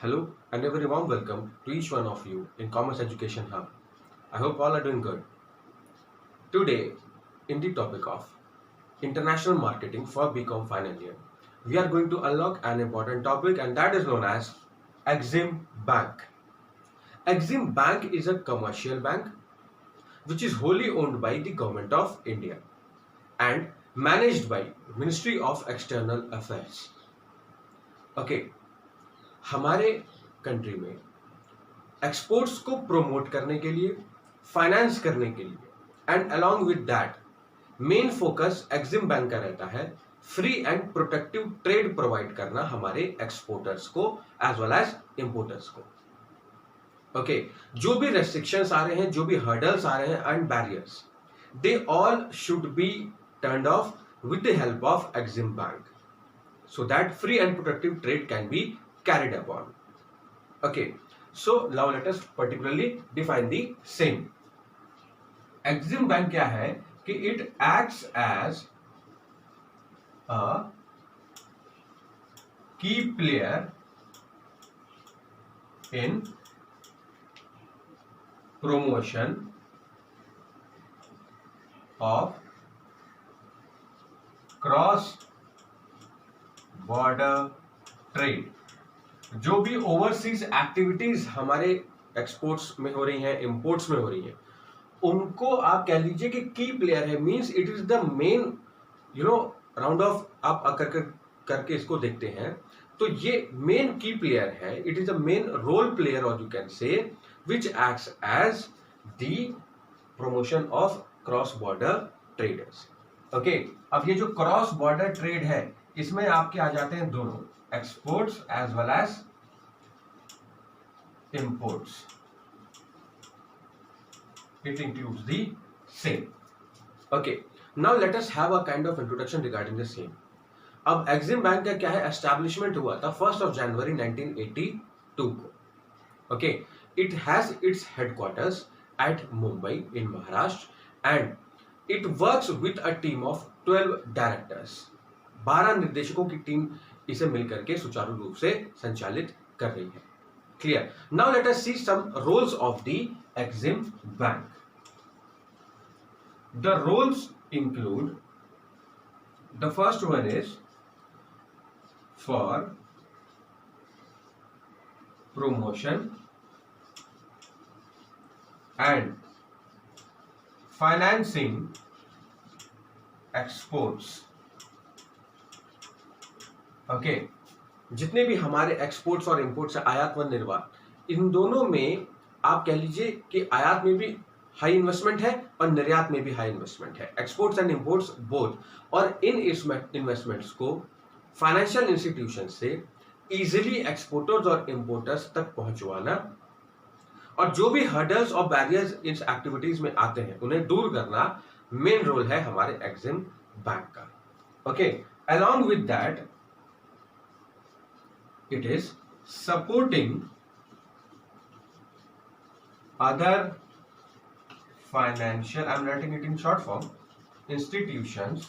Hello and a very warm welcome to each one of you in Commerce Education Hub. I hope all are doing good. Today, in the topic of international marketing for BCom final year, we are going to unlock an important topic and that is known as Exim Bank. Exim Bank is a commercial bank which is wholly owned by the Government of India and managed by Ministry of External Affairs. Okay, हमारे country में exports को promote करने के लिए, finance करने के लिए and along with that main focus Exim bank का रहता है free and protective trade provide करना हमारे एक्सपोर्टर्स को एज वेल एज इंपोर्टर्स को. ओके, जो भी रेस्ट्रिक्शंस आ रहे हैं, जो भी हर्डल्स आ रहे हैं and barriers, they all should be turned of with the help of Exim bank so that free and protective trade can be carried upon. Okay, so now let us particularly define the same. Exim Bank क्या है कि it acts as a key player in promotion of cross border trade. जो भी overseas activities हमारे exports में हो रही हैं, इंपोर्ट्स में हो रही हैं, उनको आप कह लीजिए कि की प्लेयर है. Means it is the main round of आप करके इसको देखते हैं तो ये मेन की प्लेयर है. It is a main role player और you can say which acts as the promotion of cross border traders. Okay, अब ये जो क्रॉस बॉर्डर ट्रेड है इसमें आपके आ जाते हैं दोनों, exports as well as imports. It includes the same. Okay, now let us have a kind of introduction regarding the same. अब एक्सिम बैंक का क्या है, एस्टैब्लिशमेंट हुआ था 1 जनवरी 1982 को. Okay, it has its headquarters at Mumbai in Maharashtra and it works with a team of 12 directors. 12 निर्देशकों की टीम इसे मिलकर के सुचारू रूप से संचालित कर रही है. Clear. Now let us see some roles of the Exim bank. The roles include, the first one is for promotion and financing exports. ओके, जितने भी हमारे एक्सपोर्ट्स और इंपोर्ट्स है, आयात व निर्यात, इन दोनों में आप कह लीजिए कि आयात में भी हाई इन्वेस्टमेंट है और निर्यात में भी हाई इन्वेस्टमेंट है. Exports and imports both. और इन इन्वेस्टमेंट्स को फाइनेंशियल इंस्टीट्यूशन से इजीली एक्सपोर्टर्स और इंपोर्टर्स तक पहुंचवाना और जो भी हर्डल्स और बैरियर्स इन एक्टिविटीज में आते हैं उन्हें दूर करना मेन रोल है हमारे एक्सिम बैंक का. Okay, along with that it is supporting other financial, I'm writing it in short form, institutions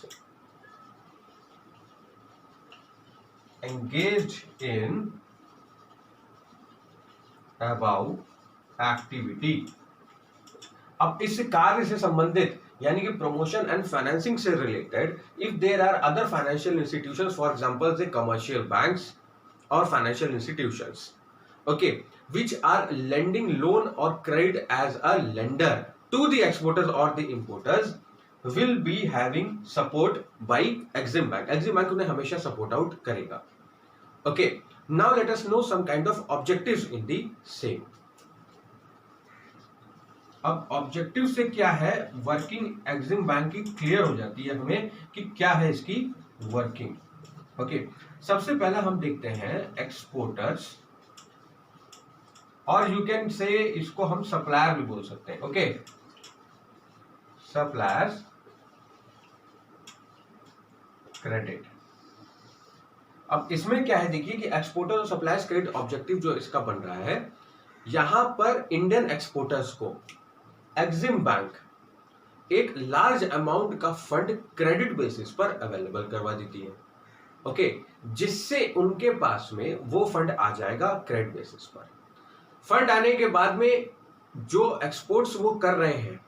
engaged in above activity. अब इस कार्य से संबंधित यानी कि प्रमोशन एंड फाइनेंसिंग से related if there are other financial institutions, for example the commercial banks or financial institutions, okay, which are lending loan or credit as a lender to the exporters or the importers, will be having support by Exim Bank. Exim Bank उन्हें हमेशा support out करेगा. Okay, now let us know some kind of objectives in the same. अब objective से क्या है, working Exim bank की clear हो जाती है हमें कि क्या है इसकी वर्किंग. ओके, सबसे पहला हम देखते हैं एक्सपोर्टर्स, और यू कैन से इसको हम सप्लायर भी बोल सकते हैं. Okay, suppliers credit. अब इसमें क्या है, देखिए कि एक्सपोर्टर और सप्लायर्स क्रेडिट ऑब्जेक्टिव जो इसका बन रहा है, यहां पर इंडियन एक्सपोर्टर्स को एक्सिम बैंक एक लार्ज अमाउंट का फंड क्रेडिट बेसिस पर अवेलेबल करवा देती है. ओके, जिससे उनके पास में वो फंड आ जाएगा क्रेडिट बेसिस पर। फंड आने के बाद में जो एक्सपोर्ट्स वो कर रहे हैं,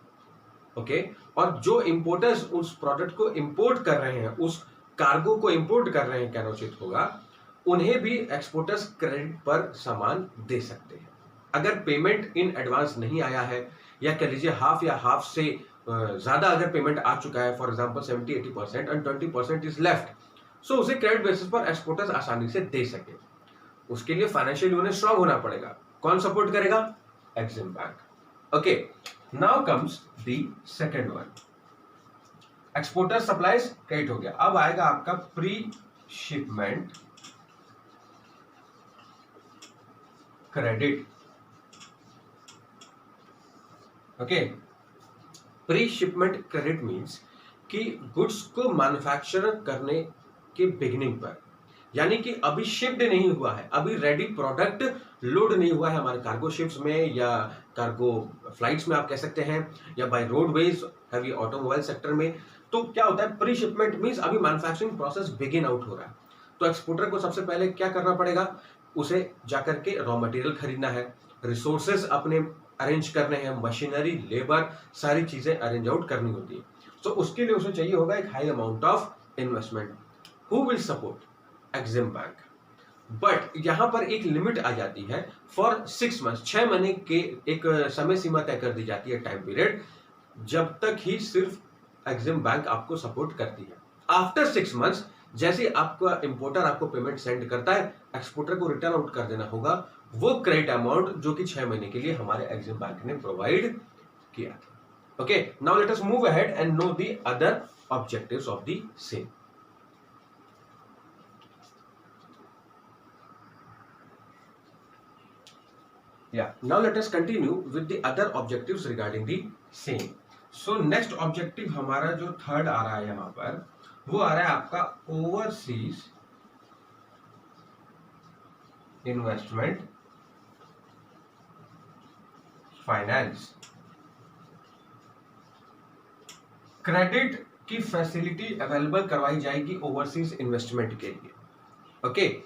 ओके, और जो इंपोर्टर्स उस प्रोडक्ट को इंपोर्ट कर रहे हैं, उस कार्गो को इंपोर्ट कर रहे हैं, कहना उचित होगा, उन्हें भी एक्सपोर्टर्स क्रेडिट पर सामान दे सकते हैं। अगर पेमेंट इन एडवांस नहीं आया है, या कह लीजिए हाफ या हाफ से ज्यादा अगर पेमेंट आ चुका है, for example 70-80% and 20% is left, so उसे क्रेडिट बेसिस पर एक्सपोर्टर्स आसानी से दे सके। उसके लिए फाइनेंशियली उन्हें स्ट्रांग होना पड़ेगा। कौन सपोर्ट करेगा? Exim bank. Okay, now comes the second one, exporter supplies credit हो गया। अब आएगा आपका pre shipment credit. Okay, pre shipment credit means कि गुड्स को मैन्युफैक्चर करने के बिगिनिंग पर, यानी कि अभी शिप्ड नहीं हुआ है, अभी रेडी प्रोडक्ट लोड नहीं हुआ है हमारे कार्गो शिप्स में या कार्गो फ्लाइट्स में आप कह सकते हैं, या by roadways heavy automobile sector में। तो क्या होता है, प्री शिपमेंट मींस अभी मैन्युफैक्चरिंग प्रोसेस बिगिन आउट हो रहा है। तो एक्सपोर्टर को सबसे पहले क्या करना पड़ेगा, उसे जाकर के रॉ मटेरियल खरीदना है, रिसोर्सेज अपने अरेंज करने हैं, मशीनरी, लेबर, सारी चीजें अरेंज आउट करनी होती है। तो उसके लिए उसे चाहिए होगा एक high amount of investment. Who will support? Exim bank. But यहां पर एक लिमिट आ जाती है, फॉर 6 मंथ, 6 महीने के एक समय सीमा तय कर दी जाती है, टाइम पीरियड, जब तक ही सिर्फ एक्सिम बैंक आपको सपोर्ट करती है। आफ्टर 6 मंथ्स जैसे आपका इंपोर्टर आपको पेमेंट सेंड करता है, एक्सपोर्टर को रिटर्न आउट कर देना होगा वो क्रेडिट अमाउंट जो कि 6 महीने के लिए हमारे एक्सिम बैंक ने प्रोवाइड किया था। Okay, now let us move ahead and know the other objectives of the same. Yeah, now let us continue with the other objectives regarding the same. So next objective हमारा जो third आ रहा है यहाँ पर, वो आ रहा है आपका ओवरसीज इन्वेस्टमेंट फाइनेंस। क्रेडिट की फैसिलिटी अवेलेबल करवाई जाएगी ओवरसीज इन्वेस्टमेंट के लिए। ओके,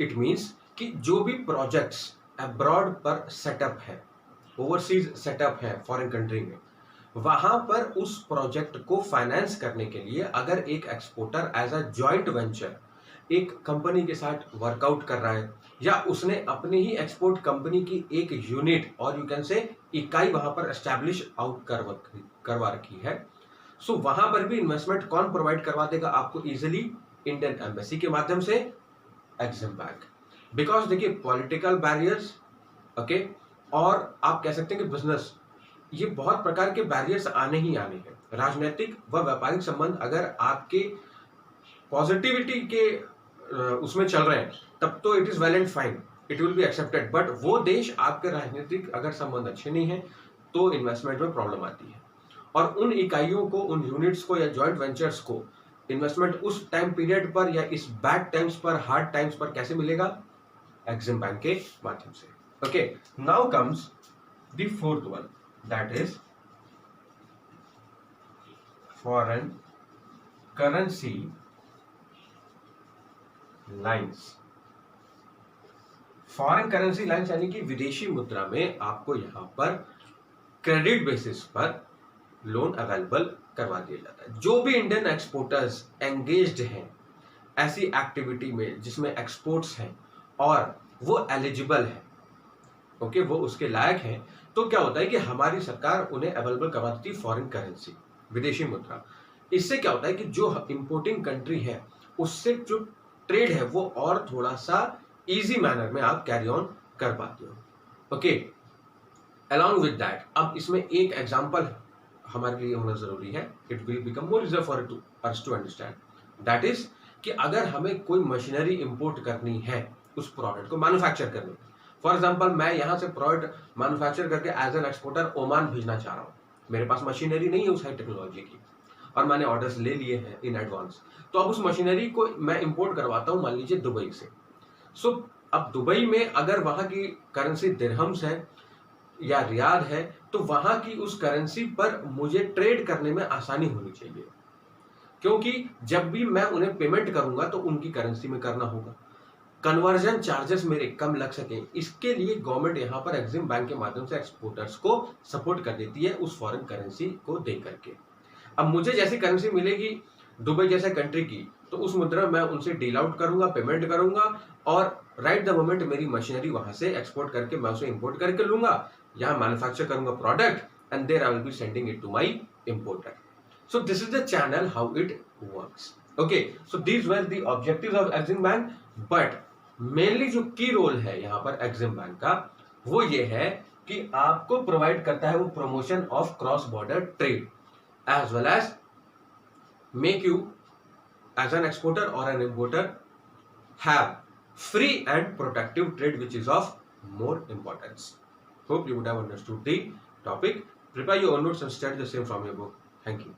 इट मींस कि जो भी प्रोजेक्ट्स अब्रॉड पर सेटअप है, ओवरसीज सेटअप है फॉरेन कंट्री में, वहां पर उस प्रोजेक्ट को फाइनेंस करने के लिए अगर एक exporter as a joint venture एक कंपनी के साथ वर्कआउट कर रहा है, या उसने अपनी ही एक्सपोर्ट कंपनी की एक यूनिट और यू कैन से इकाई वहां पर एस्टैब्लिश आउट करवा रखी है, सो वहां पर भी इन्वेस्टमेंट कौन प्रोवाइड करवा देगा आपको इजिली? इंडियन एम्बेसी के माध्यम से, एक्सिम बैंक। बिकॉज देखिए पॉलिटिकल बैरियर्स, ओके, और आप कह सकते हैं कि बिजनेस, ये बहुत प्रकार के बैरियर्स आने ही आने हैं। राजनीतिक व व्यापारिक संबंध अगर आपके पॉजिटिविटी के उसमें चल रहे हैं तब तो it is well and fine, it will be accepted. But वो देश आपके राजनीतिक अगर संबंध अच्छे नहीं है तो इन्वेस्टमेंट में प्रॉब्लम आती है। और उन इकाइयों को, उन यूनिट्स को या जॉइंट वेंचर्स को इन्वेस्टमेंट उस टाइम पीरियड पर या इस बैड टाइम्स पर, हार्ड टाइम्स पर कैसे मिलेगा? एक्सिम बैंक के माध्यम से। Okay, now comes the fourth one, that is foreign currency lines. Foreign currency lines यानी कि विदेशी मुद्रा में आपको यहां पर क्रेडिट बेसिस पर लोन अवेलेबल करवा दिया जाता है। जो भी इंडियन एक्सपोर्टर्स एंगेज्ड हैं ऐसी एक्टिविटी में जिसमें एक्सपोर्ट्स हैं और वो एलिजिबल है, ओके, वो उसके लायक हैं, तो क्या होता है कि हमारी सरकार उन्हें अवेलेबल करवा देती है फॉरेन करेंसी, विदेशी मुद्रा। इससे क्या होता है कि जो इंपोर्टिंग कंट्री है उससे जो ट्रेड है वो और थोड़ा सा इजी मैनर में आप कैरी ऑन कर पाते हो। ओके, अलॉन्ग विद दैट अब इसमें एक एग्जांपल हमारे लिए होना जरूरी है, it will become more easy for us to understand, that is कि अगर हमें कोई मशीनरी इंपोर्ट करनी है उस प्रोडक्ट को मैन्युफैक्चर करने, फॉर एग्जांपल मैं यहां से प्रोडक्ट मैन्युफैक्चर करके एज एन एक्सपोर्टर ओमान भेजना चाह रहा हूं, मेरे पास मशीनरी नहीं है उस हाई टेक्नोलॉजी की और मैंने ऑर्डर्स ले लिए हैं इन एडवांस, तो अब उस मशीनरी को मैं इंपोर्ट करवाता हूं मान लीजिए दुबई से। सो अब दुबई में अगर वहां की करेंसी दिरहम्स है या रियाल है तो वहां की उस करेंसी पर मुझे ट्रेड करने में आसानी होनी चाहिए। क्योंकि जब भी मैं उन्हें पेमेंट करूंगा तो उनकी करेंसी में करना होगा, कन्वर्जन चार्जेस मेरे कम लग सके, इसके लिए गवर्नमेंट यहाँ पर एक्सिम बैंक के माध्यम से एक्सपोर्टर्स को सपोर्ट कर देती है उस फॉरेन करेंसी को दे करके। अब मुझे जैसी करेंसी मिलेगी दुबई जैसे कंट्री की, तो उस मुद्रा मैं उनसे डील आउट करूंगा, पेमेंट करूंगा, और राइट द मोमेंट मेरी मशीनरी वहां से एक्सपोर्ट करके मैं उसे इंपोर्ट करके लूंगा, यहाँ मैन्युफैक्चर करूंगा product, and there I will be sending it to my importer. So this is the channel how it works. Okay, so these were the objectives of Exim Bank, but mainly जो की role है यहाँ पर Exim Bank का वो ये है कि आपको प्रोवाइड करता है वो promotion of cross border trade as well as make you as an exporter और an importer have free and protective trade, which is of more importance. Hope you would have understood the topic. Prepare your own notes and study the same from your book. Thank you.